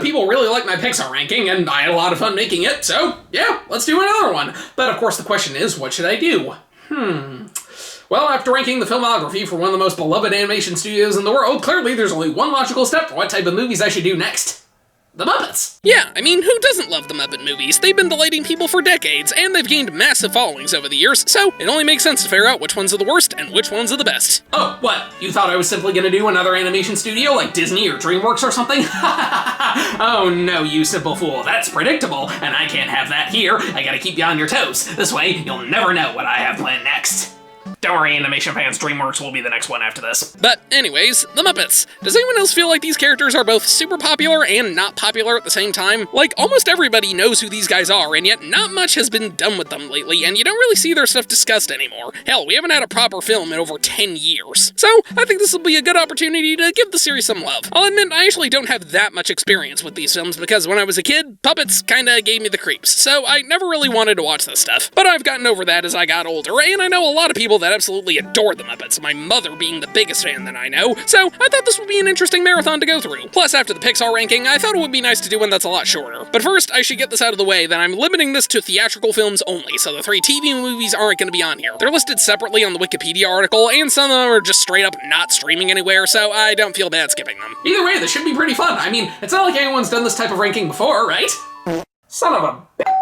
people really like my Pixar ranking, and I had a lot of fun making it, so yeah, let's do another one. But of course the question is, what should I do? Well, after ranking the filmography for one of the most beloved animation studios in the world, clearly there's only one logical step for what type of movies I should do next. The Muppets! Yeah, I mean, who doesn't love the Muppet movies? They've been delighting people for decades, and they've gained massive followings over the years, so it only makes sense to figure out which ones are the worst and which ones are the best. Oh, what? You thought I was simply gonna do another animation studio like Disney or DreamWorks or something? Oh no, you simple fool, that's predictable, and I can't have that here. I gotta keep you on your toes. This way, you'll never know what I have planned next. Don't worry, animation fans, DreamWorks will be the next one after this. But anyways, the Muppets. Does anyone else feel like these characters are both super popular and not popular at the same time? Like, almost everybody knows who these guys are, and yet not much has been done with them lately, and you don't really see their stuff discussed anymore. Hell, we haven't had a proper film in over 10 years. So, I think this will be a good opportunity to give the series some love. I'll admit, I actually don't have that much experience with these films, because when I was a kid, puppets kinda gave me the creeps, so I never really wanted to watch this stuff. But I've gotten over that as I got older, and I know a lot of people that absolutely adore the Muppets, my mother being the biggest fan that I know, so I thought this would be an interesting marathon to go through. Plus, after the Pixar ranking, I thought it would be nice to do one that's a lot shorter. But first, I should get this out of the way that I'm limiting this to theatrical films only, so the 3 TV movies aren't going to be on here. They're listed separately on the Wikipedia article, and some of them are just straight up not streaming anywhere, so I don't feel bad skipping them. Either way, this should be pretty fun. I mean, it's not like anyone's done this type of ranking before, right? Son of a bitch.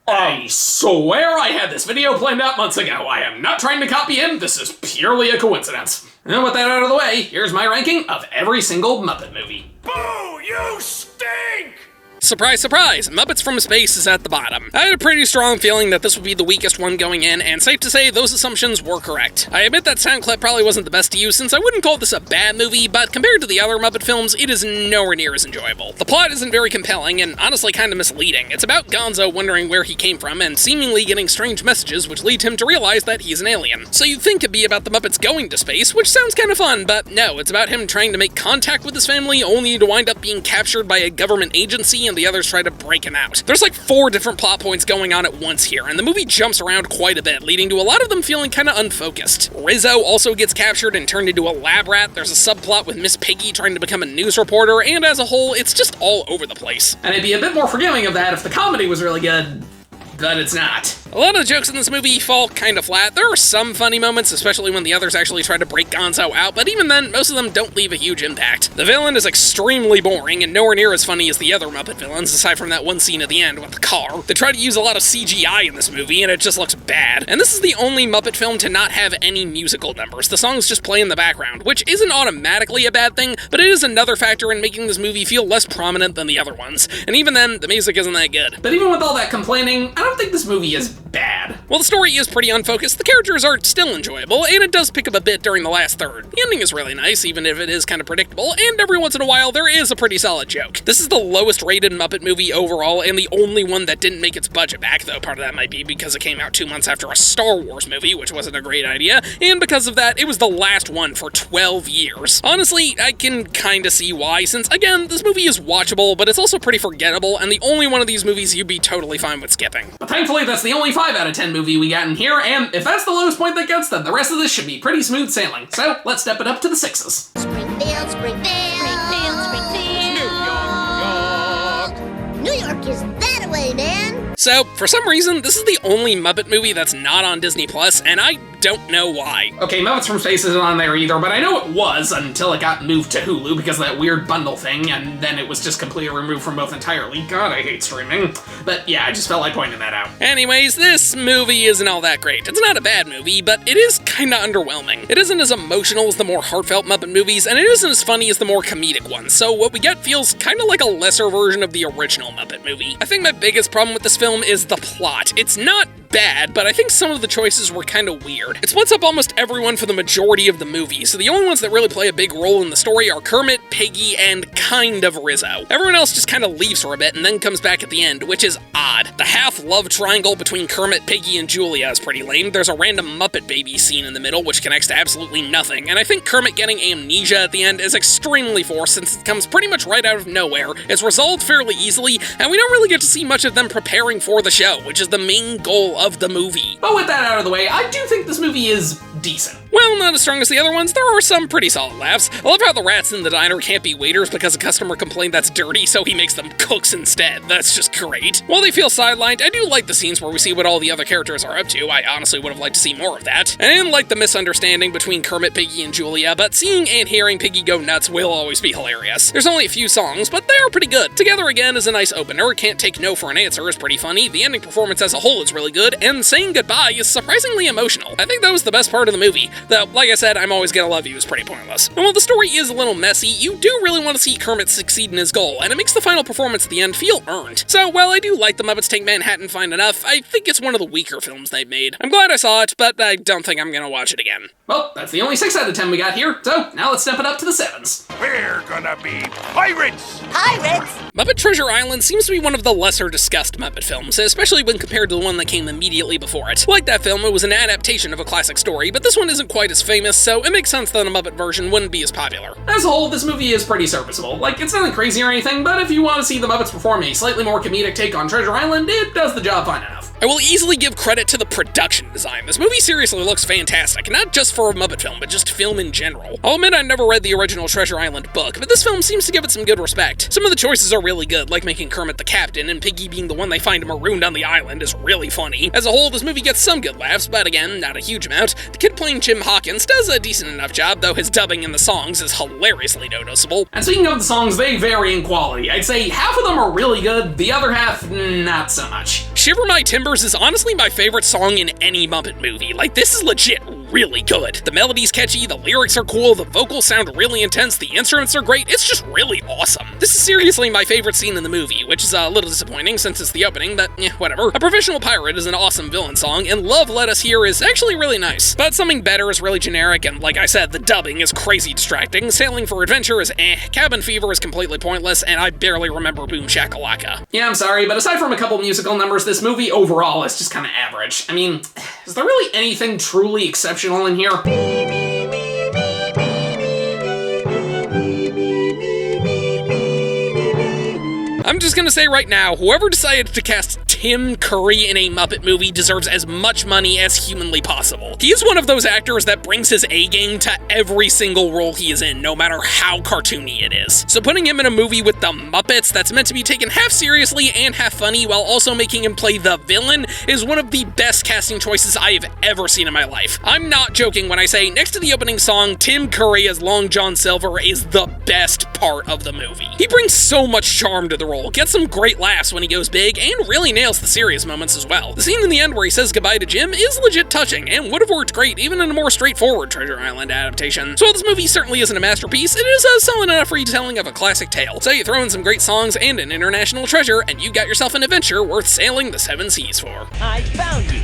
I swear I had this video planned out months ago. I am not trying to copy him, this is purely a coincidence. And with that out of the way, here's my ranking of every single Muppet movie. Boo! You stink! Surprise, surprise! Muppets from Space is at the bottom. I had a pretty strong feeling that this would be the weakest one going in, and safe to say, those assumptions were correct. I admit that sound clip probably wasn't the best to use, since I wouldn't call this a bad movie, but compared to the other Muppet films, it is nowhere near as enjoyable. The plot isn't very compelling, and honestly kinda misleading. It's about Gonzo wondering where he came from, and seemingly getting strange messages which lead him to realize that he's an alien. So you'd think it'd be about the Muppets going to space, which sounds kinda fun, but no, it's about him trying to make contact with his family, only to wind up being captured by a government agency, and the others try to break him out. There's like 4 different plot points going on at once here, and the movie jumps around quite a bit, leading to a lot of them feeling kinda unfocused. Rizzo also gets captured and turned into a lab rat, there's a subplot with Miss Piggy trying to become a news reporter, and as a whole, it's just all over the place. And I'd be a bit more forgiving of that if the comedy was really good, but it's not. A lot of the jokes in this movie fall kinda flat. There are some funny moments, especially when the others actually try to break Gonzo out, but even then, most of them don't leave a huge impact. The villain is extremely boring and nowhere near as funny as the other Muppet villains, aside from that one scene at the end with the car. They try to use a lot of CGI in this movie, and it just looks bad. And this is the only Muppet film to not have any musical numbers. The songs just play in the background, which isn't automatically a bad thing, but it is another factor in making this movie feel less prominent than the other ones. And even then, the music isn't that good. But even with all that complaining, I don't think this movie is bad. Well, the story is pretty unfocused, the characters are still enjoyable, and it does pick up a bit during the last third. The ending is really nice, even if it is kind of predictable, and every once in a while there is a pretty solid joke. This is the lowest rated Muppet movie overall, and the only one that didn't make its budget back, though part of that might be because it came out 2 months after a Star Wars movie, which wasn't a great idea, and because of that, it was the last one for 12 years. Honestly, I can kinda see why, since, again, this movie is watchable, but it's also pretty forgettable, and the only one of these movies you'd be totally fine with skipping. But thankfully, that's the only 5 out of 10 movie we got in here, and if that's the lowest point that gets, then the rest of this should be pretty smooth sailing. So, let's step it up to the 6s. Springfield, Springfield, Springfield, Springfield. New York, New York. New York is that way, man. So, for some reason, this is the only Muppet movie that's not on Disney+, and I don't know why. Okay, Muppets from Space isn't on there either, but I know it was until it got moved to Hulu because of that weird bundle thing, and then it was just completely removed from both entirely. God, I hate streaming. But yeah, I just felt like pointing that out. Anyways, this movie isn't all that great. It's not a bad movie, but it is kinda underwhelming. It isn't as emotional as the more heartfelt Muppet movies, and it isn't as funny as the more comedic ones, so what we get feels kinda like a lesser version of the original Muppet movie. I think my biggest problem with this film is the plot. It's not bad, but I think some of the choices were kinda weird. It splits up almost everyone for the majority of the movie, so the only ones that really play a big role in the story are Kermit, Piggy, and kind of Rizzo. Everyone else just kinda leaves for a bit and then comes back at the end, which is odd. The half-love triangle between Kermit, Piggy, and Julia is pretty lame. There's a random Muppet baby scene in the middle, which connects to absolutely nothing, and I think Kermit getting amnesia at the end is extremely forced since it comes pretty much right out of nowhere. It's resolved fairly easily, and we don't really get to see much of them preparing for the show, which is the main goal of the movie. But with that out of the way, I do think this movie is decent. While not as strong as the other ones, there are some pretty solid laughs. I love how the rats in the diner can't be waiters because a customer complained that's dirty, so he makes them cooks instead. That's just great. While they feel sidelined, I do like the scenes where we see what all the other characters are up to. I honestly would have liked to see more of that. I didn't like the misunderstanding between Kermit, Piggy, and Julia, but seeing and hearing Piggy go nuts will always be hilarious. There's only a few songs, but they are pretty good. Together Again is a nice opener, Can't Take No for an Answer is pretty funny, the ending performance as a whole is really good, and Saying Goodbye is surprisingly emotional. I think that was the best part of the movie, though, like I said, I'm Always Gonna Love You is pretty pointless. And while the story is a little messy, you do really want to see Kermit succeed in his goal, and it makes the final performance at the end feel earned. So while I do like The Muppets Take Manhattan fine enough, I think it's one of the weaker films they've made. I'm glad I saw it, but I don't think I'm gonna watch it again. Well, that's the only 6 out of 10 we got here, so now let's step it up to the 7s. We're gonna be pirates! Pirates! Muppet Treasure Island seems to be one of the lesser discussed Muppet films, especially when compared to the one that came immediately before it. Like that film, it was an adaptation of a classic story, but this one isn't quite as famous, so it makes sense that a Muppet version wouldn't be as popular. As a whole, this movie is pretty serviceable. Like, it's nothing crazy or anything, but if you want to see the Muppets perform a slightly more comedic take on Treasure Island, it does the job fine enough. I will easily give credit to the production design. This movie seriously looks fantastic, not just for a Muppet film, but just film in general. I'll admit I never read the original Treasure Island book, but this film seems to give it some good respect. Some of the choices are really good, like making Kermit the captain and Piggy being the one they find marooned on the island is really funny. As a whole, this movie gets some good laughs, but again, not a huge amount. The kid playing Jim Hawkins does a decent enough job, though his dubbing in the songs is hilariously noticeable. And speaking of the songs, they vary in quality. I'd say half of them are really good, the other half, not so much. Shiver My Timbers is honestly my favorite song in any Muppet movie. Like, this is legit really good. The melody's catchy, the lyrics are cool, the vocals sound really intense, the instruments are great, it's just really awesome. This is seriously my favorite scene in the movie, which is a little disappointing since it's the opening, but whatever. A Professional Pirate is an awesome villain song, and Love Let Us Hear is actually really nice. But Something Better is really generic, and like I said, the dubbing is crazy distracting, Sailing for Adventure is Cabin Fever is completely pointless, and I barely remember Boom Shakalaka. Yeah, I'm sorry, but aside from a couple musical numbers, this movie overall is just kind of average. I mean, is there really anything truly exceptional in here? I'm just gonna say right now, whoever decided to cast Tim Curry in a Muppet movie deserves as much money as humanly possible. He is one of those actors that brings his A-game to every single role he is in, no matter how cartoony it is. So putting him in a movie with the Muppets that's meant to be taken half seriously and half funny while also making him play the villain is one of the best casting choices I have ever seen in my life. I'm not joking when I say next to the opening song, Tim Curry as Long John Silver is the best part of the movie. He brings so much charm to the role, gets some great laughs when he goes big, and really nails the serious moments as well. The scene in the end where he says goodbye to Jim is legit touching, and would have worked great even in a more straightforward Treasure Island adaptation. So while this movie certainly isn't a masterpiece, it is a solid enough retelling of a classic tale. So you throw in some great songs and an international treasure, and you got yourself an adventure worth sailing the 7 seas for. I found you,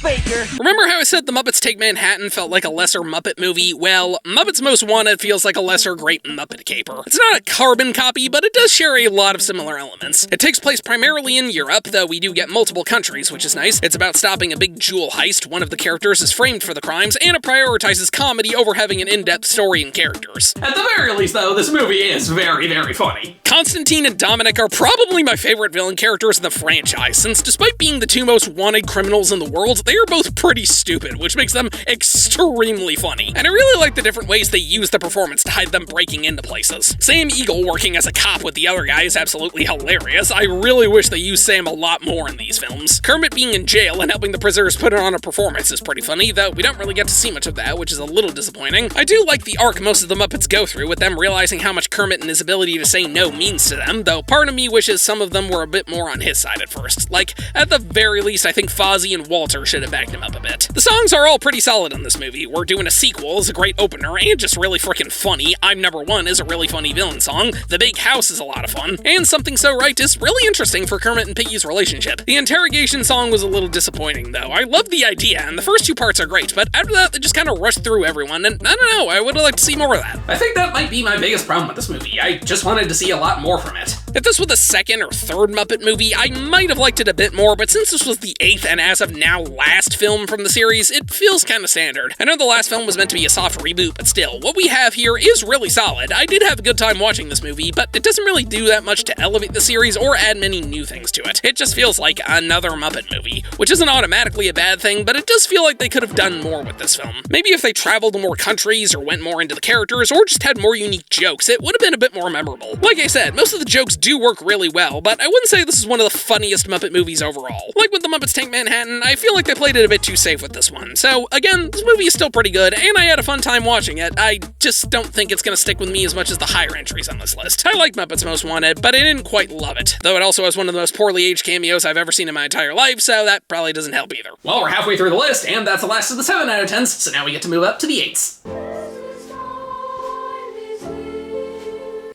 Baker. Remember how I said The Muppets Take Manhattan felt like a lesser Muppet movie? Well, Muppets Most Wanted feels like a lesser Great Muppet Caper. It's not a carbon copy, but it does share a lot of similar elements. It takes place primarily in Europe, though we do get multiple countries, which is nice. It's about stopping a big jewel heist, one of the characters is framed for the crimes, and it prioritizes comedy over having an in-depth story and characters. At the very least, though, this movie is very, very funny. Constantine and Dominic are probably my favorite villain characters in the franchise, since despite being the 2 most wanted criminals in the world, they are both pretty stupid, which makes them extremely funny. And I really like the different ways they use the performance to hide them breaking into places. Sam Eagle working as a cop with the other guy is absolutely hilarious. I really wish they used Sam a lot more in these films. Kermit being in jail and helping the prisoners put on a performance is pretty funny, though we don't really get to see much of that, which is a little disappointing. I do like the arc most of the Muppets go through, with them realizing how much Kermit and his ability to say no means to them, though part of me wishes some of them were a bit more on his side at first. Like, at the very least, I think Fozzie and Walter should have backed him up a bit. The songs are all pretty solid in this movie. We're Doing a Sequel is a great opener and just really freaking funny. I'm Number One is a really funny villain song. The Big House is a lot of fun. And Something So Right is really interesting for Kermit and Piggy's relationship. The interrogation song was a little disappointing though. I love the idea and the first 2 parts are great, but after that they just kind of rushed through everyone and I don't know, I would have liked to see more of that. I think that might be my biggest problem with this movie. I just wanted to see a lot more from it. If this was the second or third Muppet movie, I might have liked it a bit more, but since this was the 8th and as of now last film from the series, it feels kinda standard. I know the last film was meant to be a soft reboot, but still, what we have here is really solid. I did have a good time watching this movie, but it doesn't really do that much to elevate the series or add many new things to it. It just feels like another Muppet movie, which isn't automatically a bad thing, but it does feel like they could have done more with this film. Maybe if they traveled to more countries or went more into the characters or just had more unique jokes, it would have been a bit more memorable. Like I said, most of the jokes do work really well, but I wouldn't say this is one of the funniest Muppet movies overall. Like with the Muppets Take Manhattan, I feel like they played it a bit too safe with this one. So again, this movie is still pretty good, and I had a fun time watching it. I just don't think it's gonna stick with me as much as the higher entries on this list. I like Muppets Most Wanted, but I didn't quite love it. Though it also has one of the most poorly aged cameos I've ever seen in my entire life, so that probably doesn't help either. Well, we're halfway through the list, and that's the last of the 7 out of 10s, so now we get to move up to the 8s.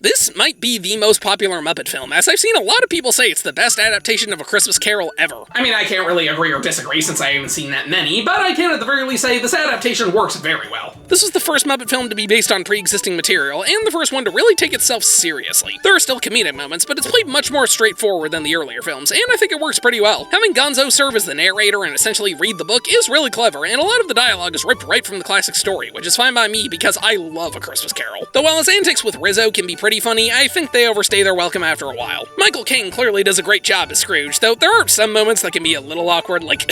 This might be the most popular Muppet film, as I've seen a lot of people say it's the best adaptation of A Christmas Carol ever. I mean, I can't really agree or disagree since I haven't seen that many, but I can at the very least say this adaptation works very well. This was the first Muppet film to be based on pre-existing material, and the first one to really take itself seriously. There are still comedic moments, but it's played much more straightforward than the earlier films, and I think it works pretty well. Having Gonzo serve as the narrator and essentially read the book is really clever, and a lot of the dialogue is ripped right from the classic story, which is fine by me because I love A Christmas Carol. Though while his antics with Rizzo can be pretty funny, I think they overstay their welcome after a while. Michael Caine clearly does a great job as Scrooge, though there are some moments that can be a little awkward, like,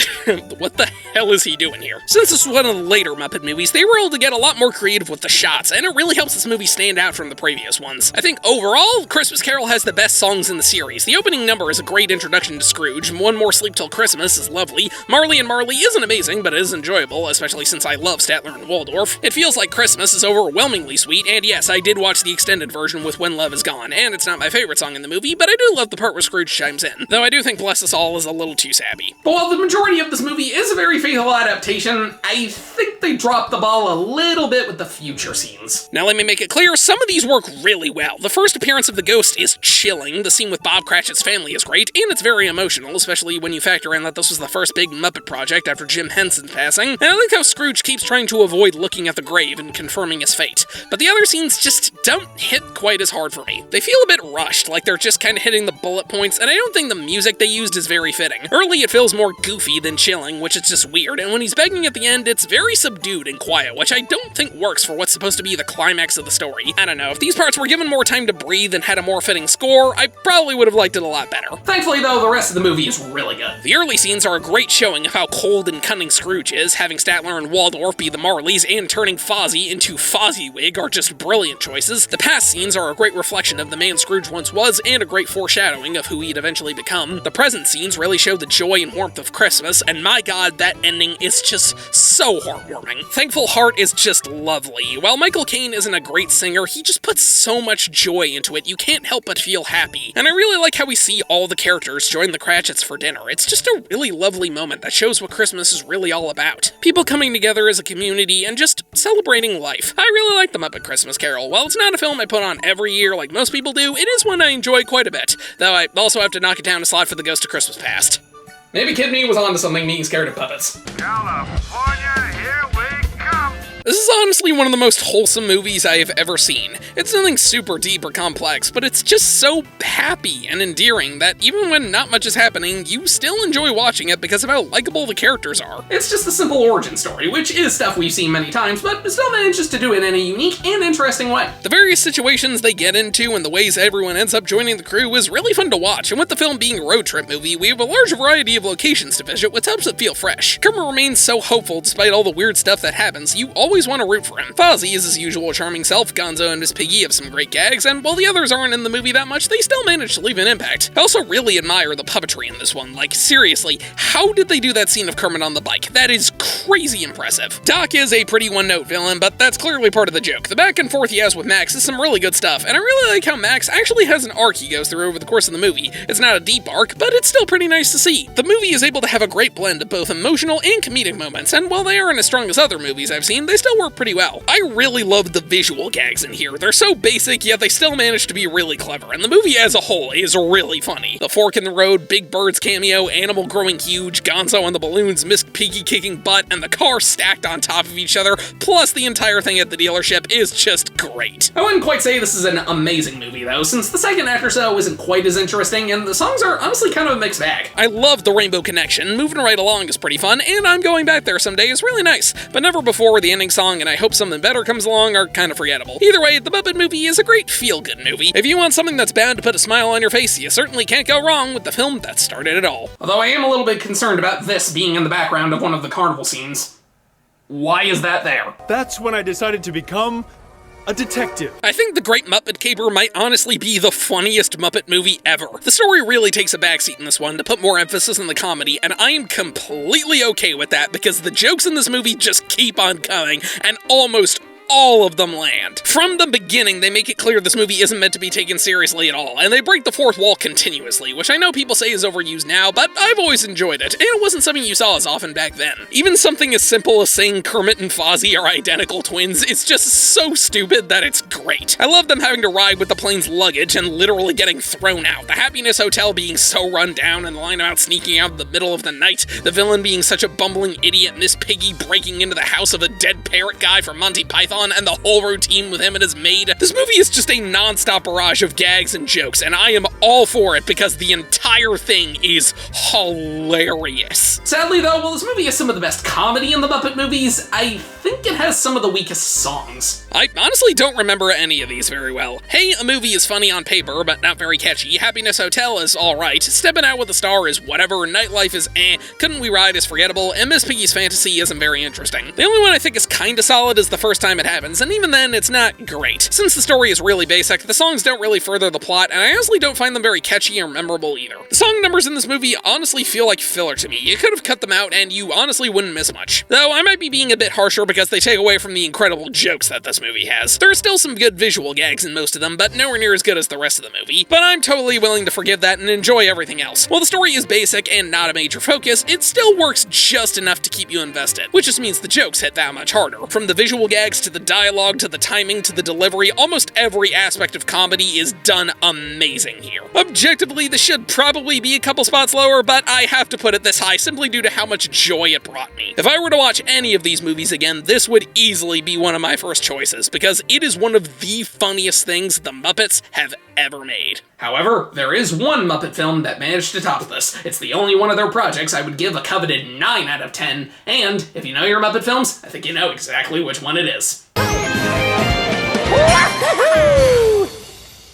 what the hell is he doing here? Since this was one of the later Muppet movies, they were able to get a lot more creative with the shots, and it really helps this movie stand out from the previous ones. I think overall, Christmas Carol has the best songs in the series. The opening number is a great introduction to Scrooge, One More Sleep Till Christmas is lovely, Marley and Marley isn't amazing, but it is enjoyable, especially since I love Statler and Waldorf. It Feels Like Christmas is overwhelmingly sweet, and yes, I did watch the extended version with When Love Is Gone, and it's not my favorite song in the movie, but I do love the part where Scrooge chimes in, though I do think Bless Us All is a little too sappy. But while the majority of this movie is a very faithful adaptation, I think they dropped the ball a little bit with the future scenes. Now let me make it clear, some of these work really well. The first appearance of the ghost is chilling, the scene with Bob Cratchit's family is great, and it's very emotional, especially when you factor in that this was the first big Muppet project after Jim Henson's passing, and I like how Scrooge keeps trying to avoid looking at the grave and confirming his fate. But the other scenes just don't hit quite as hard for me. They feel a bit rushed, like they're just kind of hitting the bullet points, and I don't think the music they used is very fitting. Early it feels more goofy than chilling, which is just weird, and when he's begging at the end, it's very subdued and quiet, which I don't think works for what's supposed to be the climax of the story. I don't know, if these parts were given more time to breathe and had a more fitting score, I probably would have liked it a lot better. Thankfully though, the rest of the movie is really good. The early scenes are a great showing of how cold and cunning Scrooge is. Having Statler and Waldorf be the Marleys and turning Fozzie into Fozziewig are just brilliant choices. The past scenes are a great reflection of the man Scrooge once was and a great foreshadowing of who he'd eventually become. The present scenes really show the joy and warmth of Christmas, and my god, that ending is just so heartwarming. Thankful Heart is just lovely. While Michael Caine isn't a great singer, he just puts so much joy into it, you can't help but feel happy. And I really like how we see all the characters join the Cratchits for dinner. It's just a really lovely moment that shows what Christmas is really all about. People coming together as a community and just celebrating life. I really like The Muppet Christmas Carol. While it's not a film I put on every year like most people do, it is one I enjoy quite a bit, though I also have to knock it down a slot for The Ghost of Christmas Past. Maybe Kid Me was onto something being scared of puppets. California, here we come. This is honestly one of the most wholesome movies I have ever seen. It's nothing super deep or complex, but it's just so happy and endearing that even when not much is happening, you still enjoy watching it because of how likable the characters are. It's just a simple origin story, which is stuff we've seen many times, but still manages to do it in a unique and interesting way. The various situations they get into and the ways everyone ends up joining the crew is really fun to watch, and with the film being a road trip movie, we have a large variety of locations to visit, which helps it feel fresh. Kermit remains so hopeful despite all the weird stuff that happens, you always want to root for him. Fozzie is his usual charming self, Gonzo and Miss Piggy have some great gags, and while the others aren't in the movie that much, they still manage to leave an impact. I also really admire the puppetry in this one. Like, seriously, how did they do that scene of Kermit on the bike? That is crazy impressive. Doc is a pretty one-note villain, but that's clearly part of the joke. The back and forth he has with Max is some really good stuff, and I really like how Max actually has an arc he goes through over the course of the movie. It's not a deep arc, but it's still pretty nice to see. The movie is able to have a great blend of both emotional and comedic moments, and while they aren't as strong as other movies I've seen, they still still work pretty well. I really love the visual gags in here. They're so basic, yet they still manage to be really clever, and the movie as a whole is really funny. The fork in the road, Big Bird's cameo, Animal growing huge, Gonzo and the balloons, Miss Piggy kicking butt, and the car stacked on top of each other, plus the entire thing at the dealership is just great. I wouldn't quite say this is an amazing movie, though, since the second act or so isn't quite as interesting, and the songs are honestly kind of a mixed bag. I love the Rainbow Connection. Moving right along is pretty fun, and I'm going back there someday is really nice, but never before the ending song and I Hope Something Better Comes Along are kind of forgettable. Either way, the Muppet Movie is a great feel-good movie. If you want something that's bound to put a smile on your face, you certainly can't go wrong with the film that started it all. Although I am a little bit concerned about this being in the background of one of the carnival scenes. Why is that there? That's when I decided to become a detective. I think The Great Muppet Caper might honestly be the funniest Muppet movie ever. The story really takes a backseat in this one to put more emphasis on the comedy, and I am completely okay with that because the jokes in this movie just keep on coming, and almost all of them land. From the beginning, they make it clear this movie isn't meant to be taken seriously at all, and they break the fourth wall continuously, which I know people say is overused now, but I've always enjoyed it, and it wasn't something you saw as often back then. Even something as simple as saying Kermit and Fozzie are identical twins is just so stupid that it's great. I love them having to ride with the plane's luggage and literally getting thrown out, the Happiness Hotel being so run down and the Lineabout sneaking out in the middle of the night, the villain being such a bumbling idiot, Miss Piggy breaking into the house of a dead parrot guy from Monty Python, and the whole routine with him and his maid. This movie is just a non-stop barrage of gags and jokes, and I am all for it because the entire thing is hilarious. Sadly though, while this movie has some of the best comedy in the Muppet movies, I think it has some of the weakest songs. I honestly don't remember any of these very well. Hey, a movie is funny on paper, but not very catchy. Happiness Hotel is alright. Stepping Out with a Star is whatever. Nightlife is eh. Couldn't We Ride is forgettable. And Miss Piggy's Fantasy isn't very interesting. The only one I think is kinda solid is The First Time It Happens, and even then, it's not great. Since the story is really basic, the songs don't really further the plot, and I honestly don't find them very catchy or memorable either. The song numbers in this movie honestly feel like filler to me. You could have cut them out, and you honestly wouldn't miss much. Though, I might be being a bit harsher because they take away from the incredible jokes that this movie has. There are still some good visual gags in most of them, but nowhere near as good as the rest of the movie. But I'm totally willing to forgive that and enjoy everything else. While the story is basic and not a major focus, it still works just enough to keep you invested, which just means the jokes hit that much harder. From the visual gags to the dialogue to the timing to the delivery, almost every aspect of comedy is done amazing here. Objectively, this should probably be a couple spots lower, but I have to put it this high simply due to how much joy it brought me. If I were to watch any of these movies again, this would easily be one of my first choices, because it is one of the funniest things the Muppets have ever made. However, there is one Muppet film that managed to top this. It's the only one of their projects I would give a coveted 9 out of 10, and if you know your Muppet films, I think you know exactly which one it is.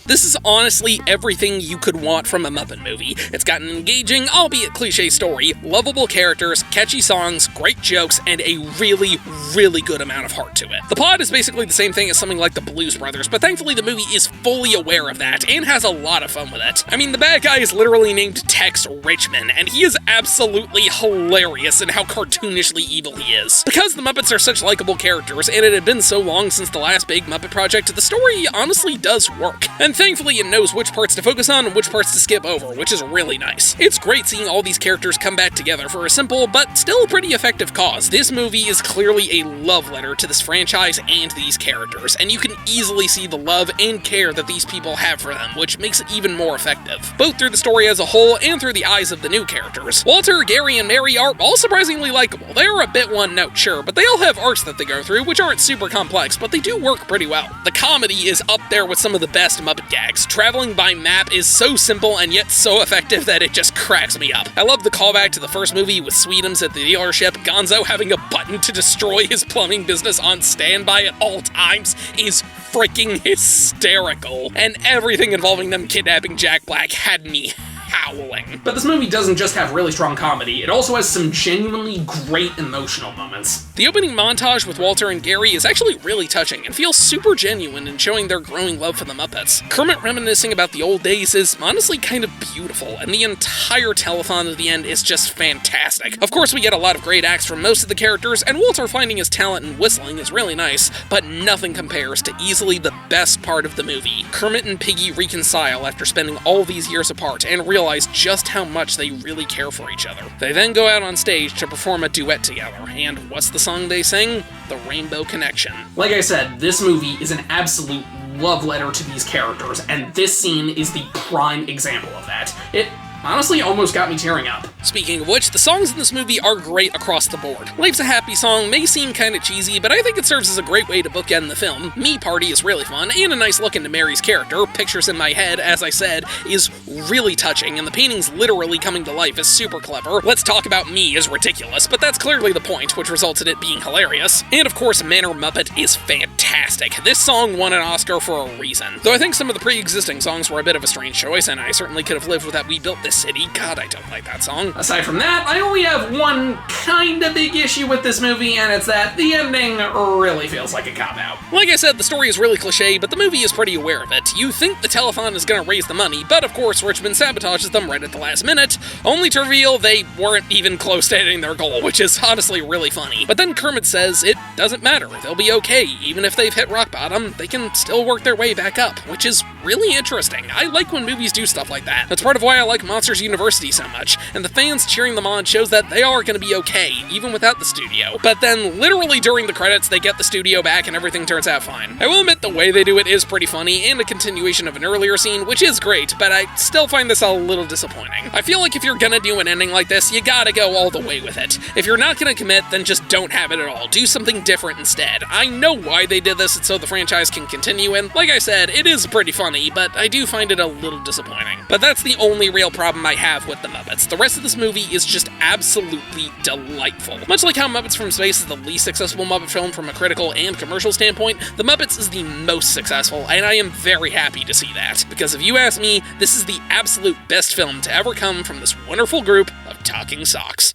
This is honestly everything you could want from a Muppet movie. It's got an engaging, albeit cliche story, lovable characters, catchy songs, great jokes, and a really, really good amount of heart to it. The plot is basically the same thing as something like the Blues Brothers, but thankfully the movie is fully aware of that and has a lot of fun with it. I mean, the bad guy is literally named Tex Richmond, and he is absolutely hilarious in how cartoonishly evil he is. Because the Muppets are such likable characters, and it had been so long since the last big Muppet project, the story honestly does work. And thankfully it knows which parts to focus on and which parts to skip over, which is really nice. It's great seeing all these characters come back together for a simple, but still pretty effective cause. This movie is clearly a love letter to this franchise and these characters, and you can easily see the love and care that these people have for them, which makes it even more effective, both through the story as a whole and through the eyes of the new characters. Walter, Gary, and Mary are all surprisingly likable. They're a bit one note, sure, but they all have arcs that they go through, which aren't super complex, but they do work pretty well. The comedy is up there with some of the best Muppet gags. Traveling by map is so simple and yet so effective that it just cracks me up. I love the callback to the first movie with Sweetums at the dealership. Gonzo having a button to destroy his plumbing business on standby at all times is freaking hysterical. And everything involving them kidnapping Jack Black had me howling. But this movie doesn't just have really strong comedy, it also has some genuinely great emotional moments. The opening montage with Walter and Gary is actually really touching and feels super genuine in showing their growing love for the Muppets. Kermit reminiscing about the old days is honestly kind of beautiful, and the entire telethon at the end is just fantastic. Of course, we get a lot of great acts from most of the characters, and Walter finding his talent in whistling is really nice, but nothing compares to easily the best part of the movie. Kermit and Piggy reconcile after spending all these years apart and realize realize just how much they really care for each other. They then go out on stage to perform a duet together, and what's the song they sing? The Rainbow Connection. Like I said, this movie is an absolute love letter to these characters, and this scene is the prime example of that. It honestly almost got me tearing up. Speaking of which, the songs in this movie are great across the board. Life's a Happy song may seem kinda cheesy, but I think it serves as a great way to bookend the film. Me Party is really fun, and a nice look into Mary's character, Pictures in My Head, as I said, is really touching, and the paintings literally coming to life is super clever. Let's Talk About Me is ridiculous, but that's clearly the point, which results in it being hilarious. And of course, Manor Muppet is fantastic. This song won an Oscar for a reason. Though I think some of the pre-existing songs were a bit of a strange choice, and I certainly could have lived with that We Built This City. God, I don't like that song. Aside from that, I only have one kinda big issue with this movie, and it's that the ending really feels like a cop-out. Like I said, the story is really cliche, but the movie is pretty aware of it. You think the telethon is gonna raise the money, but of course Richmond sabotages them right at the last minute, only to reveal they weren't even close to hitting their goal, which is honestly really funny. But then Kermit says it doesn't matter, they'll be okay. Even if they've hit rock bottom, they can still work their way back up, which is really interesting. I like when movies do stuff like that. That's part of why I like Monsters University so much, and the fans cheering them on shows that they are gonna be okay, even without the studio. But then, literally during the credits, they get the studio back and everything turns out fine. I will admit the way they do it is pretty funny, and a continuation of an earlier scene, which is great, but I still find this a little disappointing. I feel like if you're gonna do an ending like this, you gotta go all the way with it. If you're not gonna commit, then just don't have it at all. Do something different instead. I know why they did this, it's so the franchise can continue, and like I said, it is pretty funny, but I do find it a little disappointing. But that's the only real problem I have with the Muppets. The rest of this movie is just absolutely delightful. Much like how Muppets from Space is the least successful Muppet film from a critical and commercial standpoint, The Muppets is the most successful, and I am very happy to see that. Because if you ask me, this is the absolute best film to ever come from this wonderful group of talking socks.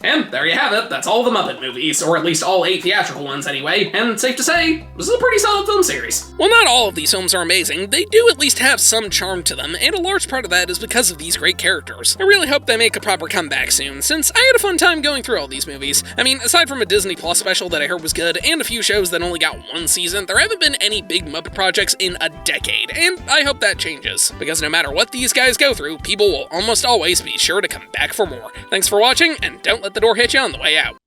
And there you have it, that's all the Muppet movies, or at least all 8 theatrical ones anyway, and safe to say, this is a pretty solid film series. While not all of these films are amazing, they do at least have some charm to them, and a large part of that is because of these great characters. I really hope they make a proper comeback soon, since I had a fun time going through all these movies. I mean, aside from a Disney Plus special that I heard was good, and a few shows that only got 1 season, there haven't been any big Muppet projects in a decade, and I hope that changes. Because no matter what these guys go through, people will almost always be sure to come back for more. Thanks for watching, and don't let the door hit you on the way out.